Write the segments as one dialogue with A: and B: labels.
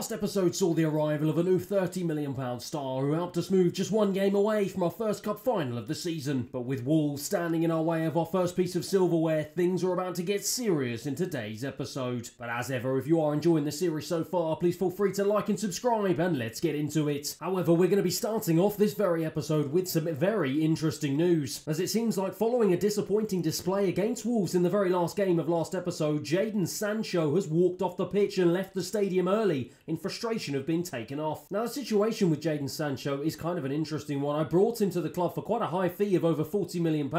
A: Last episode saw the arrival of a new £30 million star who helped us move just one game away from our first cup final of the season. But with Wolves standing in our way of our first piece of silverware, things are about to get serious in today's episode. But as ever, if you are enjoying the series so far, please feel free to like and subscribe, and let's get into it. However, we're going to be starting off this very episode with some very interesting news, as it seems like following a disappointing display against Wolves in the very last game of last episode, Jadon Sancho has walked off the pitch and left the stadium early in frustration of being taken off. Now, the situation with Jadon Sancho is kind of an interesting one. I brought him to the club for quite a high fee of over £40 million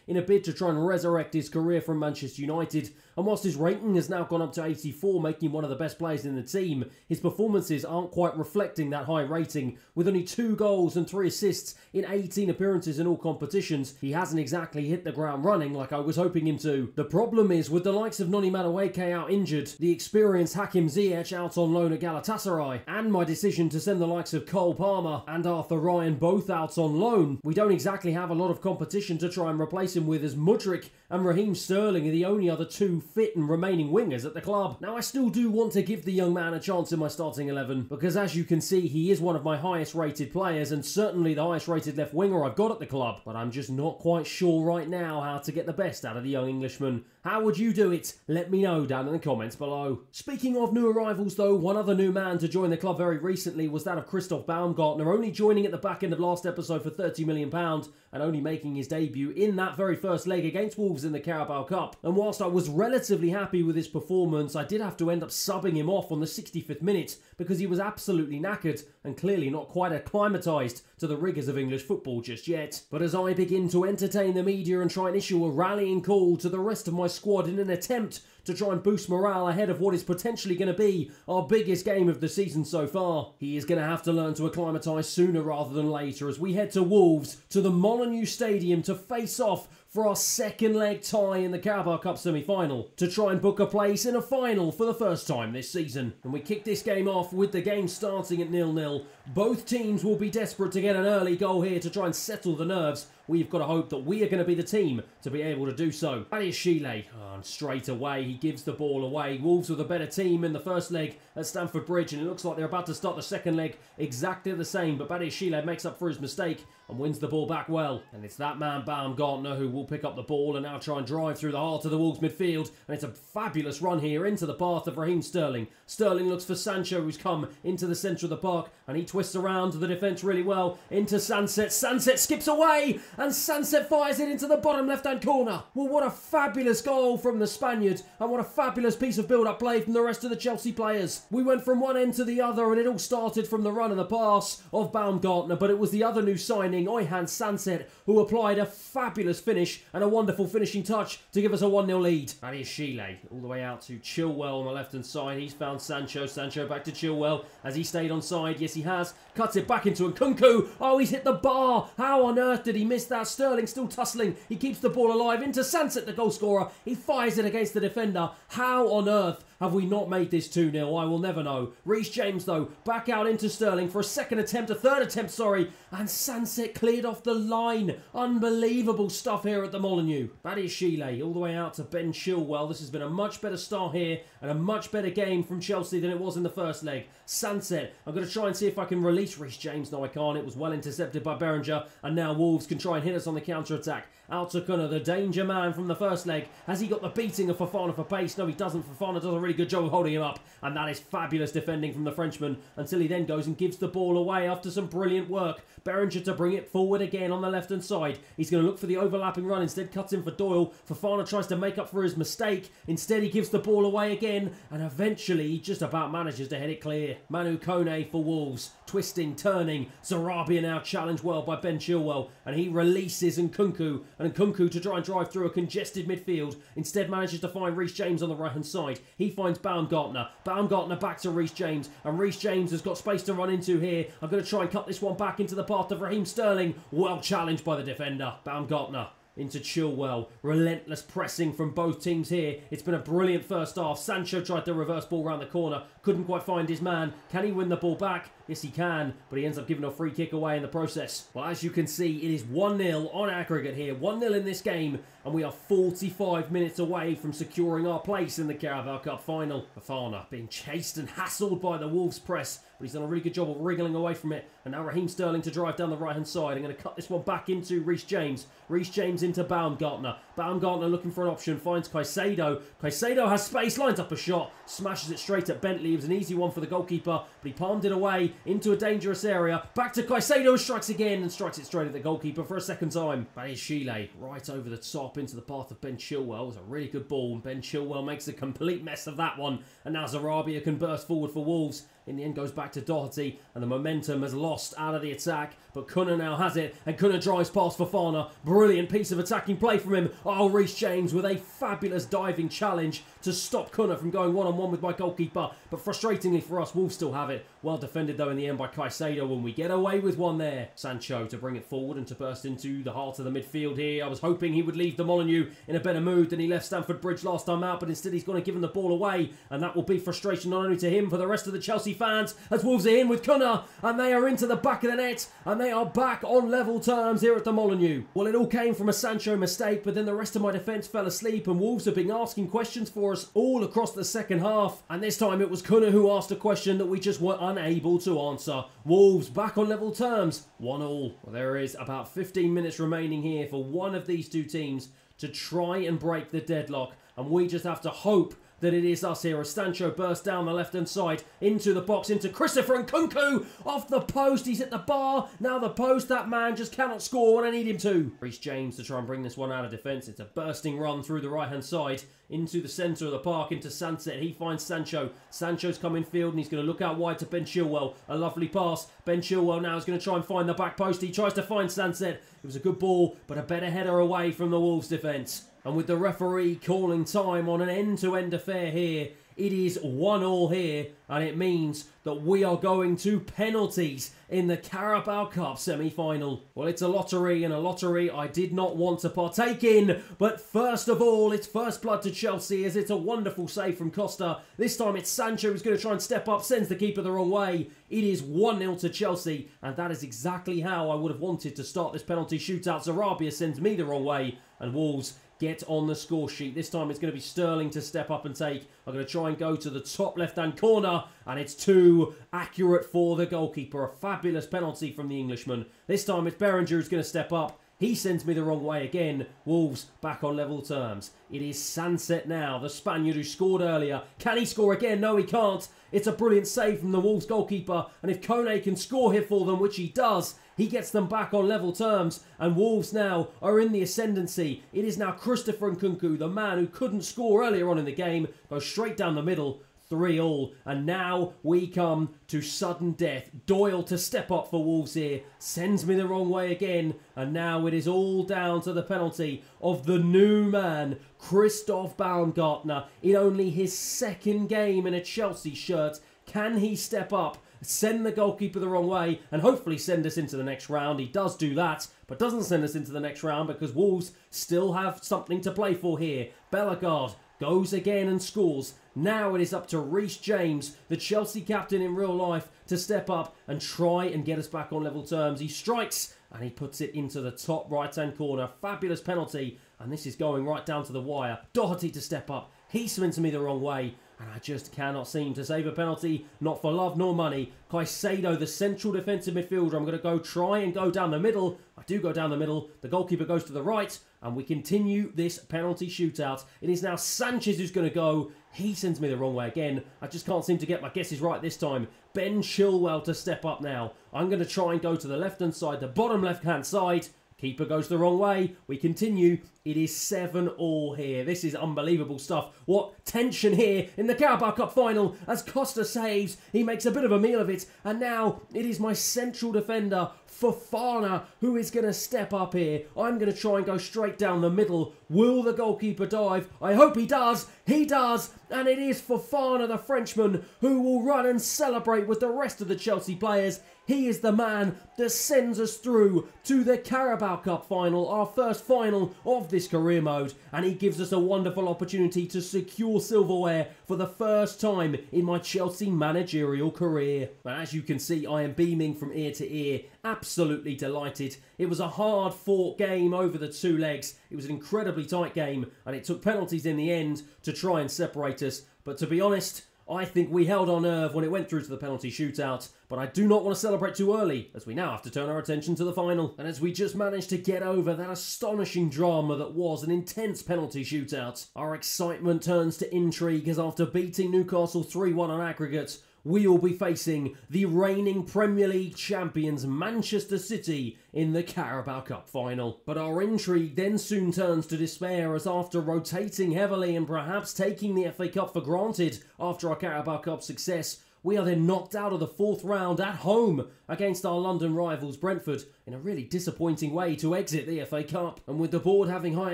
A: in a bid to try and resurrect his career from Manchester United, and whilst his rating has now gone up to 84, making him one of the best players in the team, his performances aren't quite reflecting that high rating. With only 2 goals and 3 assists in 18 appearances in all competitions, he hasn't exactly hit the ground running like I was hoping him to. The problem is, with the likes of Noni Madueke out injured, the experienced Hakim Ziyech out on loan at Galatasaray, and my decision to send the likes of Cole Palmer and Arthur Ryan both out on loan, we don't exactly have a lot of competition to try and replace him with, as Mudryk and Raheem Sterling are the only other 2 fit and remaining wingers at the club. Now, I still do want to give the young man a chance in my starting 11, because as you can see, he is one of my highest rated players and certainly the highest rated left winger I've got at the club, but I'm just not quite sure right now how to get the best out of the young Englishman. How would you do it? Let me know down in the comments below. Speaking of new arrivals though, one other new man to join the club very recently was that of Christoph Baumgartner, only joining at the back end of last episode for £30 million and only making his debut in that very first leg against Wolves in the Carabao Cup. And whilst I was relatively happy with his performance, I did have to end up subbing him off on the 65th minute because he was absolutely knackered and clearly not quite acclimatised to the rigours of English football just yet. But as I begin to entertain the media and try and issue a rallying call to the rest of my squad in an attempt to try and boost morale ahead of what is potentially going to be our biggest game of the season so far, he is going to have to learn to acclimatise sooner rather than later as we head to Wolves, to the Molineux Stadium, to face off for our second leg tie in the Carabao Cup semi-final, to try and book a place in a final for the first time this season. And we kick this game off with the game starting at 0-0. Both teams will be desperate to get an early goal here to try and settle the nerves. We've got to hope that we are going to be the team to be able to do so. Badiashile, and straight away he gives the ball away. Wolves were the better team in the first leg at Stamford Bridge, and it looks like they're about to start the second leg exactly the same, but Badiashile makes up for his mistake and wins the ball back well. And it's that man Baumgartner who will pick up the ball and now try and drive through the heart of the Wolves midfield, and it's a fabulous run here into the path of Raheem Sterling. Sterling looks for Sancho, who's come into the centre of the park, and he twists around the defence really well into Sanset. Sanset skips away, and Sanset fires it into the bottom left-hand corner. Well, what a fabulous goal from the Spaniard, and what a fabulous piece of build-up play from the rest of the Chelsea players. We went from one end to the other, and it all started from the run and the pass of Baumgartner, but it was the other new signing, Oyhan Sanset, who applied a fabulous finish and a wonderful finishing touch to give us a 1-0 lead. Badiashile all the way out to Chilwell on the left-hand side. He's found Sancho. Sancho back to Chilwell. Has he stayed on side? Yes, he has. Cuts it back into Nkunku. Oh, he's hit the bar. How on earth did he miss that? Sterling still tussling. He keeps the ball alive into Sanset, the goal scorer. He fires it against the defender. How on earth have we not made this 2-0? I will never know. Reece James, though, back out into Sterling for a third attempt, and Sanset cleared off the line. Unbelievable stuff here at the Molineux. Badiashile all the way out to Ben Chilwell. This has been a much better start here and a much better game from Chelsea than it was in the first leg. Sanset, I'm going to try and see if I can release Reece James. No, I can't. It was well intercepted by Berenger, and now Wolves can try and hit us on the counter-attack. Out to Cunha, the danger man from the first leg. Has he got the beating of Fofana for pace? No, he doesn't. Fofana does a really good job of holding him up, and that is fabulous defending from the Frenchman until he then goes and gives the ball away after some brilliant work. Berenger to bring it forward again on the left-hand side. He's going to look for the overlapping run, instead cuts in for Doyle. Fofana tries to make up for his mistake. Instead, he gives the ball away again, and eventually he just about manages to head it clear. Manu Kone for Wolves. Twisting, turning. Sarabia now challenged well by Ben Chilwell, and he releases Nkunku, and Nkunku to try and drive through a congested midfield. Instead manages to find Reece James on the right-hand side. He finds Baumgartner. Baumgartner back to Reece James, and Reece James has got space to run into here. I'm going to try and cut this one back into the path of Raheem Sterling. Well challenged by the defender. Baumgartner into Chilwell. Relentless pressing from both teams here. It's been a brilliant first half. Sancho tried the reverse ball around the corner. Couldn't quite find his man. Can he win the ball back? Yes, he can, but he ends up giving a free kick away in the process. Well, as you can see, it is 1-0 on aggregate here. 1-0 in this game, and we are 45 minutes away from securing our place in the Carabao Cup final. Fofana being chased and hassled by the Wolves press, but he's done a really good job of wriggling away from it. And now Raheem Sterling to drive down the right-hand side. I'm going to cut this one back into Reece James. Reece James into Baumgartner. Baumgartner looking for an option, finds Caicedo. Caicedo has space, lines up a shot, smashes it straight at Bentley. It was an easy one for the goalkeeper, but he palmed it away into a dangerous area. Back to Caicedo, strikes again and strikes it straight at the goalkeeper for a second time. That is Chile right over the top into the path of Ben Chilwell. It was a really good ball, and Ben Chilwell makes a complete mess of that one. And now Sarabia can burst forward for Wolves. In the end goes back to Doherty, and the momentum has lost out of the attack, but Cunha now has it, and Cunha drives past Fofana. Brilliant piece of attacking play from him. Oh, Reece James with a fabulous diving challenge to stop Cunha from going one-on-one with my goalkeeper, but frustratingly for us, Wolves still have it. Well defended though in the end by Caicedo, and we get away with one there. Sancho to bring it forward and to burst into the heart of the midfield here. I was hoping he would leave the Molineux in a better mood than he left Stamford Bridge last time out, but instead he's going to give him the ball away, and that will be frustration not only to him, for the rest of the Chelsea fans, as Wolves are in with Cunha, and they are into the back of the net, and they are back on level terms here at the Molineux. Well, it all came from a Sancho mistake, but then the rest of my defence fell asleep, and Wolves have been asking questions for us all across the second half, and this time it was Cunha who asked a question that we just were unable to answer. Wolves back on level terms, 1-1. Well, there is about 15 minutes remaining here for one of these two teams to try and break the deadlock, and we just have to hope that it is us here as Sancho bursts down the left-hand side into the box, into Christopher Nkunku, off the post, he's at the bar, now the post, that man just cannot score when I need him to. Reece James to try and bring this one out of defence. It's a bursting run through the right-hand side, into the centre of the park, into Sunset. He finds Sancho. Sancho's come in field and he's going to look out wide to Ben Chilwell. A lovely pass. Ben Chilwell now is going to try and find the back post. He tries to find Sunset. It was a good ball, but a better header away from the Wolves defence. And with the referee calling time on an end-to-end affair here, it is 1-1 here, and it means that we are going to penalties in the Carabao Cup semi-final. Well, it's a lottery, and a lottery I did not want to partake in, but first of all, it's first blood to Chelsea, as it's a wonderful save from Costa. This time it's Sancho who's going to try and step up, sends the keeper the wrong way. It is 1-0 to Chelsea, and that is exactly how I would have wanted to start this penalty shootout. Sarabia sends me the wrong way, and Wolves get on the score sheet. This time it's going to be Sterling to step up and take. I'm going to try and go to the top left-hand corner, and it's too accurate for the goalkeeper. A fabulous penalty from the Englishman. This time it's Berenger who's going to step up. He sends me the wrong way again. Wolves back on level terms. It is Sunset now, the Spaniard who scored earlier. Can he score again? No, he can't. It's a brilliant save from the Wolves goalkeeper, and if Kone can score here for them, which he does, he gets them back on level terms, and Wolves now are in the ascendancy. It is now Christopher Nkunku, the man who couldn't score earlier on in the game, goes straight down the middle. 3-3, and now we come to sudden death. Doyle to step up for Wolves here, sends me the wrong way again, and now it is all down to the penalty of the new man, Christoph Baumgartner, in only his second game in a Chelsea shirt. Can he step up, send the goalkeeper the wrong way, and hopefully send us into the next round? He does do that, but doesn't send us into the next round because Wolves still have something to play for here. Bellegarde goes again and scores. Now it is up to Reece James, the Chelsea captain in real life, to step up and try and get us back on level terms. He strikes and he puts it into the top right-hand corner. Fabulous penalty, and this is going right down to the wire. Doherty to step up. He swings me the wrong way, and I just cannot seem to save a penalty, not for love nor money. Caicedo, the central defensive midfielder, I'm going to try and go down the middle. I do go down the middle. The goalkeeper goes to the right, and we continue this penalty shootout. It is now Sanchez who's going to go. He sends me the wrong way again. I just can't seem to get my guesses right this time. Ben Chilwell to step up now. I'm going to try and go to the left-hand side, the bottom left-hand side. Keeper goes the wrong way. We continue. It is 7-7 here. This is unbelievable stuff. What tension here in the Carabao Cup final as Costa saves. He makes a bit of a meal of it. And now it is my central defender, Fofana, who is going to step up here. I'm going to try and go straight down the middle. Will the goalkeeper dive? I hope he does. He does, and it is Fofana, the Frenchman, who will run and celebrate with the rest of the Chelsea players. He is the man that sends us through to the Carabao Cup final, our first final of this career mode, and he gives us a wonderful opportunity to secure silverware for the first time in my Chelsea managerial career. And as you can see, I am beaming from ear to ear, absolutely delighted. It was a hard-fought game over the two legs. It was an incredibly tight game, and it took penalties in the end to try and separate us. But to be honest, I think we held our nerve when it went through to the penalty shootout, but I do not want to celebrate too early, as we now have to turn our attention to the final. And as we just managed to get over that astonishing drama that was an intense penalty shootout, our excitement turns to intrigue as after beating Newcastle 3-1 on aggregate, we will be facing the reigning Premier League champions Manchester City in the Carabao Cup final. But our intrigue then soon turns to despair as after rotating heavily and perhaps taking the FA Cup for granted after our Carabao Cup success, we are then knocked out of the fourth round at home against our London rivals Brentford in a really disappointing way to exit the FA Cup. And with the board having high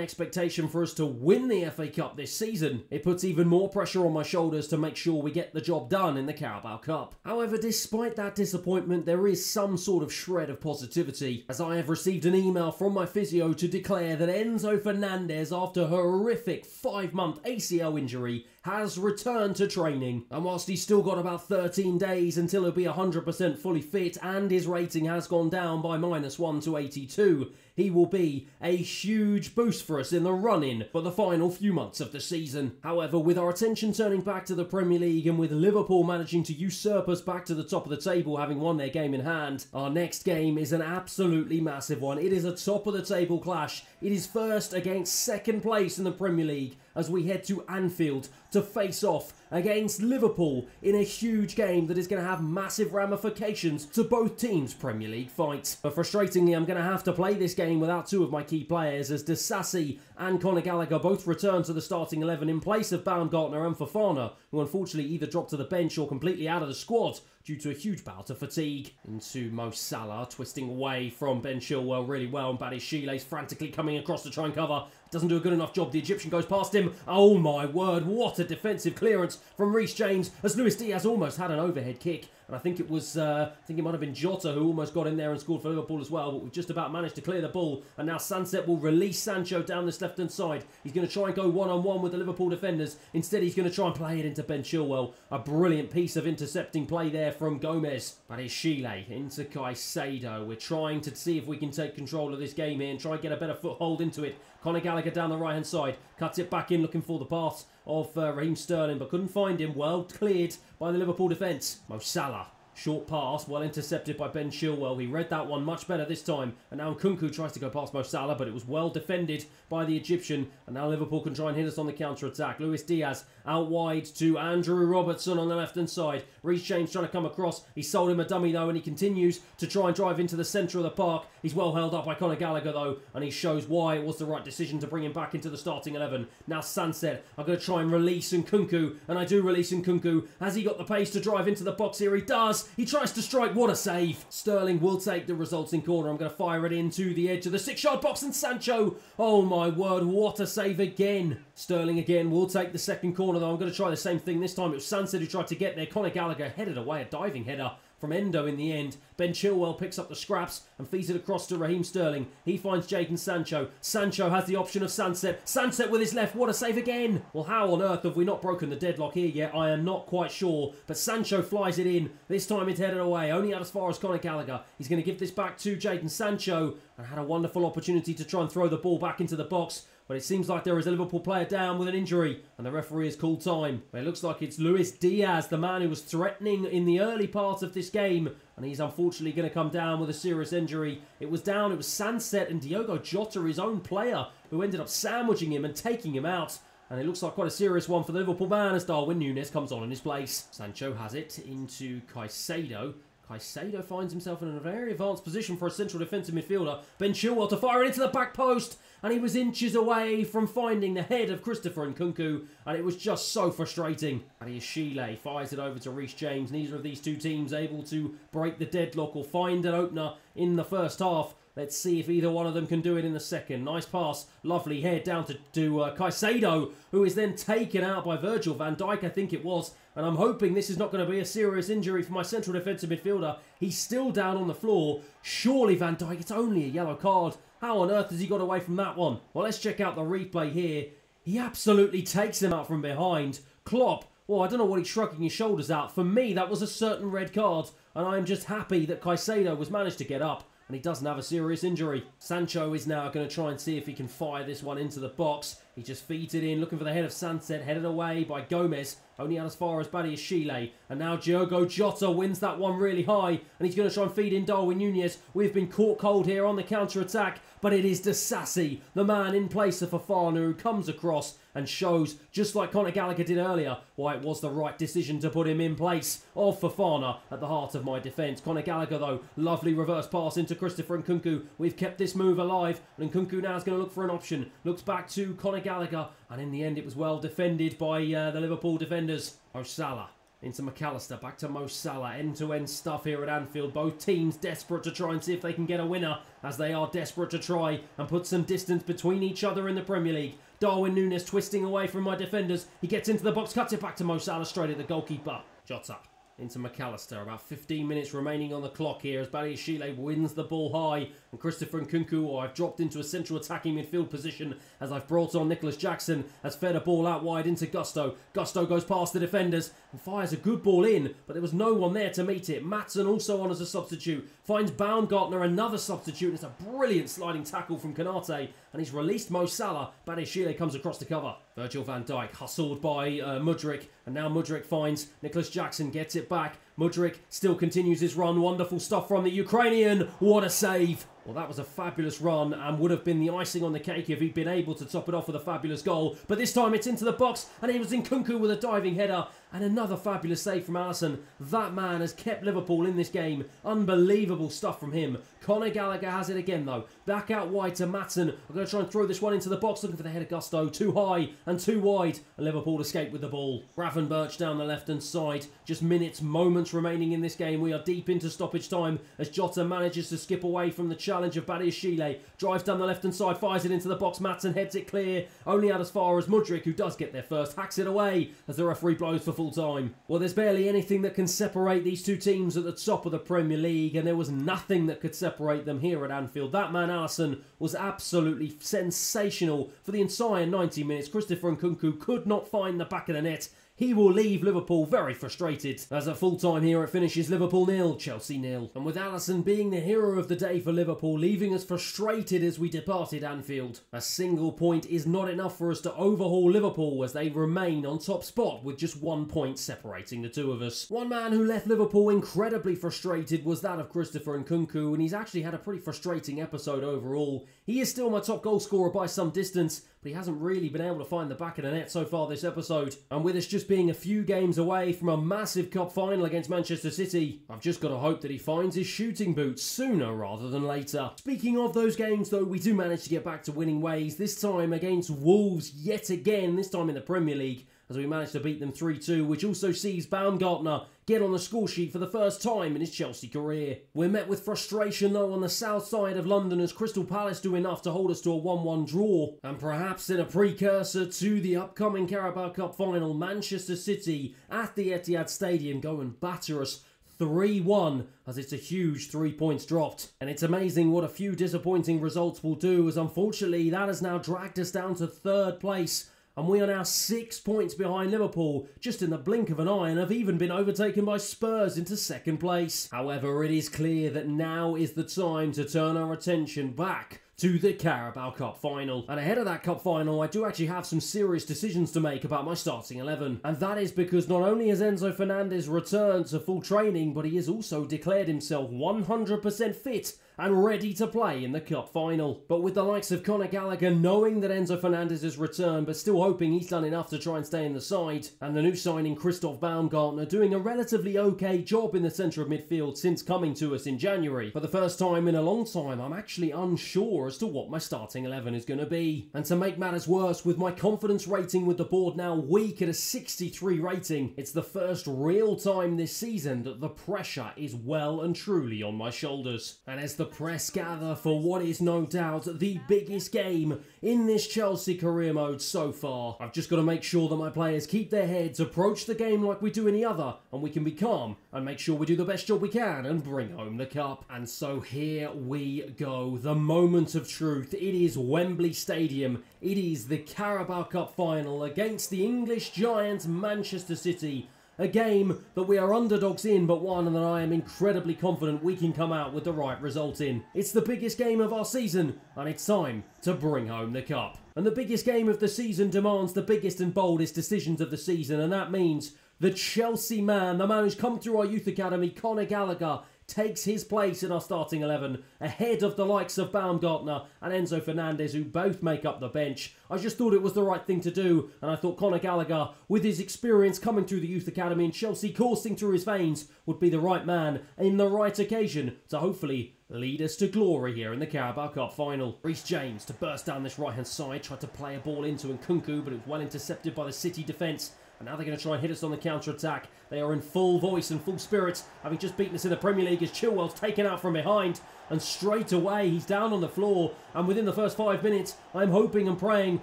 A: expectation for us to win the FA Cup this season, it puts even more pressure on my shoulders to make sure we get the job done in the Carabao Cup. However, despite that disappointment, there is some sort of shred of positivity, as I have received an email from my physio to declare that Enzo Fernandez, after a horrific 5-month ACL injury, has returned to training. And whilst he's still got about 13 days until he'll be 100% fully fit and his rating has gone down by -1 to 82, he will be a huge boost for us in the run-in for the final few months of the season. However, with our attention turning back to the Premier League and with Liverpool managing to usurp us back to the top of the table, having won their game in hand, our next game is an absolutely massive one. It is a top of the table clash. It is first against second place in the Premier League as we head to Anfield to face off against Liverpool in a huge game that is going to have massive ramifications to both teams' Premier League fights. But frustratingly, I'm going to have to play this game without two of my key players, as Disasi and Conor Gallagher both return to the starting 11 in place of Baumgartner and Fofana, who unfortunately either dropped to the bench or completely out of the squad due to a huge bout of fatigue. Into Mo Salah, twisting away from Ben Chilwell really well, and Badiashile's frantically coming across to try and cover. Doesn't do a good enough job. The Egyptian goes past him. Oh my word, what a defensive clearance from Reece James, as Luis Diaz almost had an overhead kick. And I think it was, I think it might have been Jota who almost got in there and scored for Liverpool as well, but we've just about managed to clear the ball. And now Sunset will release Sancho down this left-hand side. He's going to try and go one-on-one with the Liverpool defenders. Instead, he's going to try and play it into Ben Chilwell. A brilliant piece of intercepting play there from Gomez. But it's Chile into Caicedo. We're trying to see if we can take control of this game here and try and get a better foothold into it. Conor Gallagher down the right-hand side. Cuts it back in, looking for the pass of Raheem Sterling, but couldn't find him. Well cleared by the Liverpool defence. Mo Salah. Short pass, well intercepted by Ben Chilwell. He read that one much better this time. And now Nkunku tries to go past Mo Salah, but it was well defended by the Egyptian. And now Liverpool can try and hit us on the counter-attack. Luis Diaz out wide to Andrew Robertson on the left-hand side. Reece James trying to come across. He sold him a dummy, though, and he continues to try and drive into the centre of the park. He's well held up by Conor Gallagher, though, and he shows why it was the right decision to bring him back into the starting 11. Now Sunset, I'm going to try and release Nkunku, and I do release Nkunku. Has he got the pace to drive into the box here? He does. He tries to strike. What a save. Sterling will take the resulting corner. I'm going to fire it into the edge of the 6-yard box, and Sancho. Oh my word, what a save again. Sterling again will take the second corner, though. I'm going to try the same thing this time. It was Sunset who tried to get there. Conor Gallagher headed away, a diving header from Endo in the end. Ben Chilwell picks up the scraps and feeds it across to Raheem Sterling. He finds Jadon Sancho. Sancho has the option of Sunset. Sunset with his left. What a save again. Well, how on earth have we not broken the deadlock here yet? I am not quite sure. But Sancho flies it in. This time it's headed away. Only out as far as Conor Gallagher. He's going to give this back to Jadon Sancho. And had a wonderful opportunity to try and throw the ball back into the box. But it seems like there is a Liverpool player down with an injury, and the referee has called time. But it looks like it's Luis Diaz, the man who was threatening in the early part of this game, and he's unfortunately going to come down with a serious injury. It was Sunset and Diogo Jota, his own player, who ended up sandwiching him and taking him out. And it looks like quite a serious one for the Liverpool man as Darwin Núñez comes on in his place. Sancho has it into Caicedo. Caicedo finds himself in a very advanced position for a central defensive midfielder. Ben Chilwell to fire it into the back post. And he was inches away from finding the head of Christopher Nkunku. And it was just so frustrating. Badiashile fires it over to Reece James. Neither of these two teams able to break the deadlock or find an opener in the first half. Let's see if either one of them can do it in the second. Nice pass, lovely head down to Caicedo, who is then taken out by Virgil van Dijk, I think it was. And I'm hoping this is not going to be a serious injury for my central defensive midfielder. He's still down on the floor. Surely Van Dijk, it's only a yellow card. How on earth has he got away from that one? Well, let's check out the replay here. He absolutely takes him out from behind. Klopp, well, I don't know what he's shrugging his shoulders at. For me, that was a certain red card. And I'm just happy that Caicedo was managed to get up. And he doesn't have a serious injury. Sancho is now going to try and see if he can fire this one into the box. He just feeds it in, looking for the head of Sunset, headed away by Gomez. Only out as far as Badiashile. And now Diogo Jota wins that one really high. And he's going to try and feed in Darwin Núñez. We've been caught cold here on the counter-attack. But it is Disasi, the man in place of Fofana, who comes across and shows, just like Conor Gallagher did earlier, why it was the right decision to put him in place of Fofana at the heart of my defence. Conor Gallagher, though, lovely reverse pass into Christopher Nkunku. We've kept this move alive. And Nkunku now is going to look for an option. Looks back to Conor Gallagher. And in the end, it was well defended by the Liverpool defenders. Mo Salah into McAllister, back to Mo Salah. End-to-end stuff here at Anfield. Both teams desperate to try and see if they can get a winner, as they are desperate to try and put some distance between each other in the Premier League. Darwin Núñez twisting away from my defenders. He gets into the box, cuts it back to Mo Salah, straight at the goalkeeper. Jota into McAllister. About 15 minutes remaining on the clock here as Badiashile wins the ball high. And Christopher Nkunku, I've dropped into a central attacking midfield position as I've brought on Nicholas Jackson, has fed a ball out wide into Gusto. Gusto goes past the defenders and fires a good ball in, but there was no one there to meet it. Maatsen also on as a substitute. Finds Baumgartner, another substitute. It's a brilliant sliding tackle from Konate, and he's released Mo Salah. Badiashile comes across the cover. Virgil van Dijk hustled by Mudryk, and now Mudryk finds Nicholas Jackson, gets it back. Mudryk still continues his run. Wonderful stuff from the Ukrainian. What a save. Well, that was a fabulous run and would have been the icing on the cake if he'd been able to top it off with a fabulous goal. But this time it's into the box, and it was Nkunku with a diving header and another fabulous save from Alisson. That man has kept Liverpool in this game. Unbelievable stuff from him. Conor Gallagher has it again, though. Back out wide to Maatsen. I'm going to try and throw this one into the box, looking for the head of Gusto. Too high and too wide. And Liverpool escape with the ball. Gravenberch down the left-hand side. Just minutes, moments remaining in this game. We are deep into stoppage time as Jota manages to skip away from the challenge of Badiashile. Drives down the left-hand side, fires it into the box. Maatsen heads it clear. Only out as far as Mudryk, who does get there first. Hacks it away as the referee blows for full time. Well, there's barely anything that can separate these two teams at the top of the Premier League, and there was nothing that could separate them here at Anfield. That man, Alisson, was absolutely sensational for the entire 90 minutes. Christopher Nkunku could not find the back of the net. He will leave Liverpool very frustrated. As at full time here, it finishes Liverpool 0, Chelsea 0. And with Alisson being the hero of the day for Liverpool, leaving us frustrated as we departed Anfield. A single point is not enough for us to overhaul Liverpool as they remain on top spot with just 1 point separating the two of us. One man who left Liverpool incredibly frustrated was that of Christopher Nkunku, and he's actually had a pretty frustrating episode overall. He is still my top goal scorer by some distance, but he hasn't really been able to find the back of the net so far this episode. And with us just being a few games away from a massive cup final against Manchester City, I've just got to hope that he finds his shooting boots sooner rather than later. Speaking of those games though, we do manage to get back to winning ways, this time against Wolves yet again, this time in the Premier League, as we managed to beat them 3-2, which also sees Baumgartner get on the score sheet for the first time in his Chelsea career. We're met with frustration though on the south side of London as Crystal Palace do enough to hold us to a 1-1 draw. And perhaps in a precursor to the upcoming Carabao Cup final, Manchester City at the Etihad Stadium go and batter us 3-1 as it's a huge 3 points dropped. And it's amazing what a few disappointing results will do, as unfortunately that has now dragged us down to third place. And we are now 6 points behind Liverpool, just in the blink of an eye, and have even been overtaken by Spurs into second place. However, it is clear that now is the time to turn our attention back to the Carabao Cup final. And ahead of that cup final, I do actually have some serious decisions to make about my starting 11. And that is because not only has Enzo Fernandez returned to full training, but he has also declared himself 100% fit and ready to play in the cup final. But with the likes of Conor Gallagher knowing that Enzo Fernandez has returned, but still hoping he's done enough to try and stay in the side, and the new signing Christoph Baumgartner doing a relatively okay job in the centre of midfield since coming to us in January. For the first time in a long time, I'm actually unsure as to what my starting 11 is going to be. And to make matters worse, with my confidence rating with the board now weak at a 63 rating, it's the first real time this season that the pressure is well and truly on my shoulders. And as the press gather for what is no doubt the biggest game in this Chelsea career mode so far. I've just got to make sure that my players keep their heads, approach the game like we do any other, and we can be calm and make sure we do the best job we can and bring home the cup. And so here we go, the moment of truth. It is Wembley Stadium. It is the Carabao Cup final against the English giants Manchester City. A game that we are underdogs in, but one that I am incredibly confident we can come out with the right result in. It's the biggest game of our season, and it's time to bring home the cup. And the biggest game of the season demands the biggest and boldest decisions of the season, and that means the Chelsea man, the man who's come through our youth academy, Conor Gallagher, takes his place in our starting 11, ahead of the likes of Baumgartner and Enzo Fernandez, who both make up the bench. I just thought it was the right thing to do, and I thought Conor Gallagher, with his experience coming through the youth academy and Chelsea coursing through his veins, would be the right man in the right occasion to hopefully lead us to glory here in the Carabao Cup final. Reece James to burst down this right-hand side, tried to play a ball into Nkunku, but it was well intercepted by the City defence. And now they're going to try and hit us on the counter-attack. They are in full voice and full spirits, having just beaten us in the Premier League as Chilwell's taken out from behind. And straight away, he's down on the floor. And within the first 5 minutes, I'm hoping and praying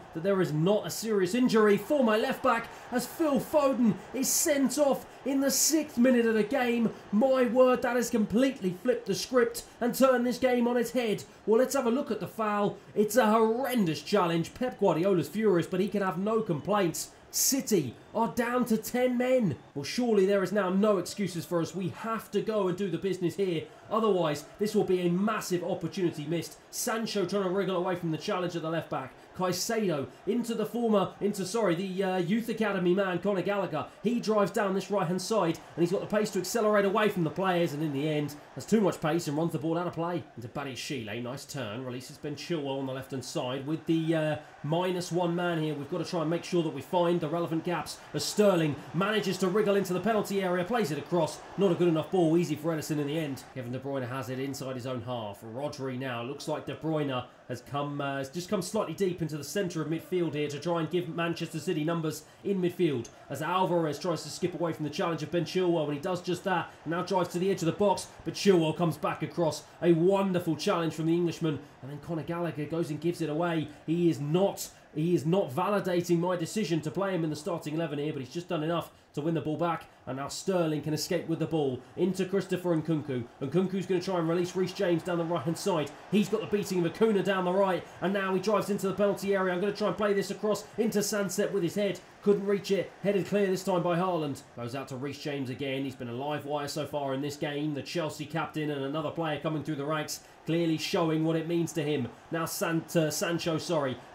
A: that there is not a serious injury for my left-back as Phil Foden is sent off in the 6th minute of the game. My word, that has completely flipped the script and turned this game on its head. Well, let's have a look at the foul. It's a horrendous challenge. Pep Guardiola's furious, but he can have no complaints. City are down to 10 men. Well, surely there is now no excuses for us. We have to go and do the business here. Otherwise, this will be a massive opportunity missed. Sancho trying to wriggle away from the challenge at the left back. Caicedo into the youth academy man, Conor Gallagher. He drives down this right-hand side, and he's got the pace to accelerate away from the players, and in the end, has too much pace and runs the ball out of play. Into Badiashile, nice turn, releases Ben Chilwell on the left-hand side. With the -1 man here, we've got to try and make sure that we find the relevant gaps as Sterling manages to wriggle into the penalty area, plays it across. Not a good enough ball, easy for Ederson in the end. Kevin De Bruyne has it inside his own half. Rodri now, looks like De Bruyne has just come slightly deep into the centre of midfield here to try and give Manchester City numbers in midfield, as Alvarez tries to skip away from the challenge of Ben Chilwell, and he does just that, and now drives to the edge of the box, but Chilwell comes back across. A wonderful challenge from the Englishman, and then Conor Gallagher goes and gives it away. He is not validating my decision to play him in the starting 11 here, but he's just done enough to win the ball back, and now Sterling can escape with the ball into Christopher Nkunku. Nkunku's going to try and release Reece James down the right-hand side. He's got the beating of Acuna down the right, and now he drives into the penalty area. I'm going to try and play this across into Sunset with his head. Couldn't reach it. Headed clear this time by Haaland. Goes out to Reece James again. He's been a live wire so far in this game. The Chelsea captain and another player coming through the ranks, clearly showing what it means to him. Now Sancho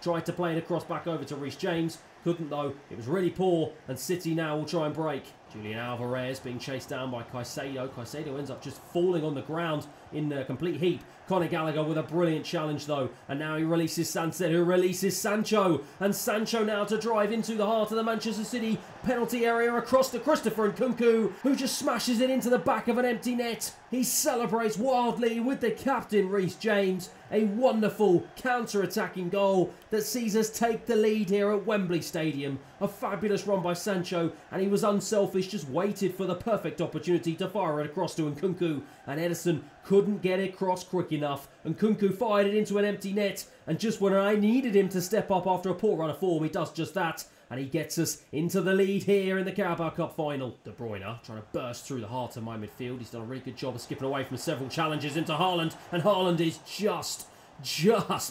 A: tried to play it across back over to Reece James. Couldn't though. It was really poor, and City now will try and break. Julian Alvarez being chased down by Caicedo. Caicedo ends up just falling on the ground in a complete heap. Conor Gallagher with a brilliant challenge though, and now he releases Sunset, who releases Sancho, and Sancho now to drive into the heart of the Manchester City penalty area across to Christopher Nkunku, who just smashes it into the back of an empty net. He celebrates wildly with the captain Reece James. A wonderful counter-attacking goal that sees us take the lead here at Wembley Stadium. A fabulous run by Sancho, and he was unselfish, just waited for the perfect opportunity to fire it across to Nkunku, and Ederson couldn't get it across quick enough. Nkunku fired it into an empty net, and just when I needed him to step up after a poor run of form, he does just that. And he gets us into the lead here in the Carabao Cup final. De Bruyne trying to burst through the heart of my midfield. He's done a really good job of skipping away from several challenges into Haaland. And Haaland is just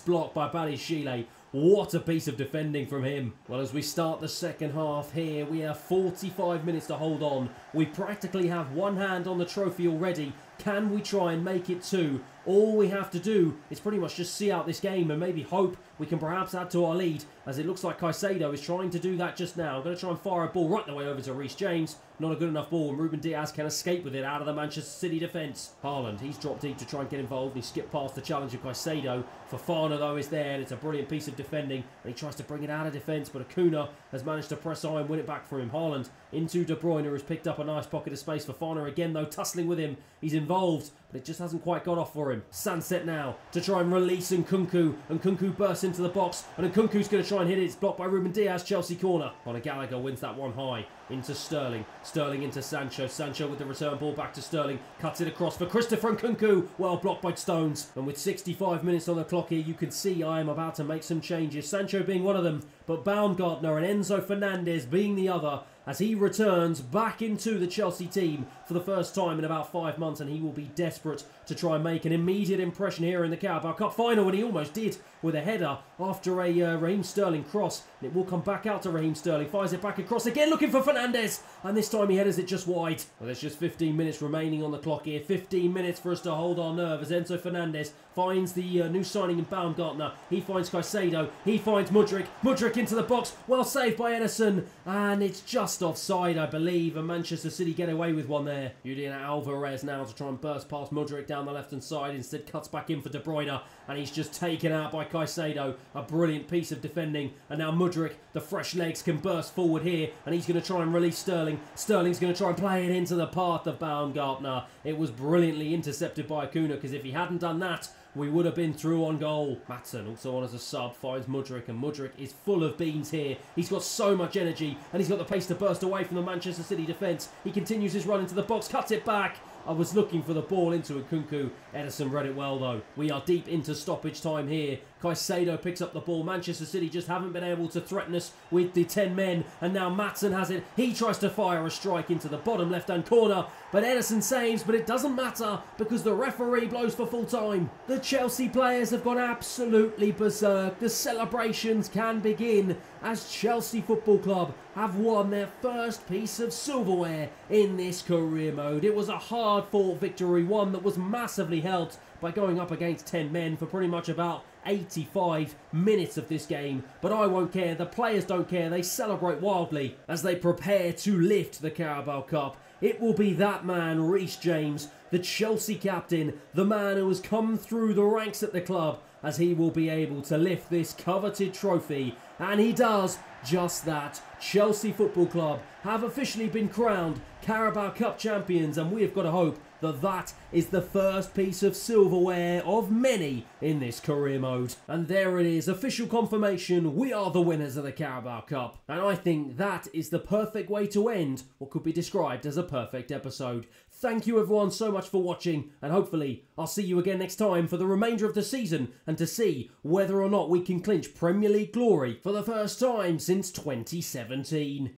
A: blocked by Badiashile. What a piece of defending from him. Well, as we start the second half here, we have 45 minutes to hold on. We practically have one hand on the trophy already. Can we try and make it two? All we have to do is pretty much just see out this game and maybe hope we can perhaps add to our lead, as it looks like Caicedo is trying to do that just now. I'm going to try and fire a ball right the way over to Reece James. Not a good enough ball, and Ruben Diaz can escape with it out of the Manchester City defence. Haaland, he's dropped deep to try and get involved. He skipped past the challenge of Caicedo. Fofana, though, is there, and it's a brilliant piece of defending. And he tries to bring it out of defence, but Acuna has managed to press on and win it back for him. Haaland into De Bruyne, who's picked up a nice pocket of space for Fana again, though, tussling with him. He's involved, but it just hasn't quite got off for him. Sunset now to try and release Nkunku, and Nkunku bursts into the box, and Nkunku's going to try and hit it. It's blocked by Ruben Diaz. Chelsea corner. Conor Gallagher wins that one high into Sterling. Sterling into Sancho. Sancho with the return ball back to Sterling. Cuts it across for Christopher Nkunku. Well blocked by Stones. And with 65 minutes on the clock here, you can see I am about to make some changes. Sancho being one of them, but Baumgartner and Enzo Fernandez being the other, as he returns back into the Chelsea team for the first time in about 5 months, and he will be desperate to try and make an immediate impression here in the Carabao Cup final, and he almost did with a header after a Raheem Sterling cross. It will come back out to Raheem Sterling, fires it back across again, looking for Fernandez, and this time he headers it just wide. Well, there's just 15 minutes remaining on the clock here, 15 minutes for us to hold our nerve as Enzo Fernandez finds the new signing in Baumgartner. He finds Caicedo, he finds Mudryk, Mudryk into the box, well saved by Ederson, and it's just offside, I believe, and Manchester City get away with one there. Julian Alvarez now to try and burst past Mudryk down the left-hand side, instead cuts back in for De Bruyne, and he's just taken out by Caicedo. A brilliant piece of defending, and now Mudryk, the fresh legs, can burst forward here, and he's going to try and release Sterling. Sterling's going to try and play it into the path of Baumgartner. It was brilliantly intercepted by Acuna, because if he hadn't done that, we would have been through on goal. Maatsen, also on as a sub, finds Mudryk, and Mudryk is full of beans here. He's got so much energy, and he's got the pace to burst away from the Manchester City defence. He continues his run into the box, cuts it back. I was looking for the ball into Nkunku. Ederson read it well, though. We are deep into stoppage time here. Caicedo picks up the ball. Manchester City just haven't been able to threaten us with the 10 men. And now Maatsen has it. He tries to fire a strike into the bottom left-hand corner. But Ederson saves, but it doesn't matter because the referee blows for full time. The Chelsea players have gone absolutely berserk. The celebrations can begin as Chelsea Football Club have won their first piece of silverware in this career mode. It was a hard-fought victory, one that was massively helped by going up against 10 men for pretty much about 85 minutes of this game, but I won't care, the players don't care, they celebrate wildly as they prepare to lift the Carabao Cup. It will be that man, Reece James, the Chelsea captain, the man who has come through the ranks at the club, as he will be able to lift this coveted trophy, and he does just that. Chelsea Football Club have officially been crowned Carabao Cup champions, and we have got to hope that that is the first piece of silverware of many in this career mode. And there it is, official confirmation, we are the winners of the Carabao Cup. And I think that is the perfect way to end what could be described as a perfect episode. Thank you everyone so much for watching, and hopefully I'll see you again next time for the remainder of the season and to see whether or not we can clinch Premier League glory for the first time since 2017.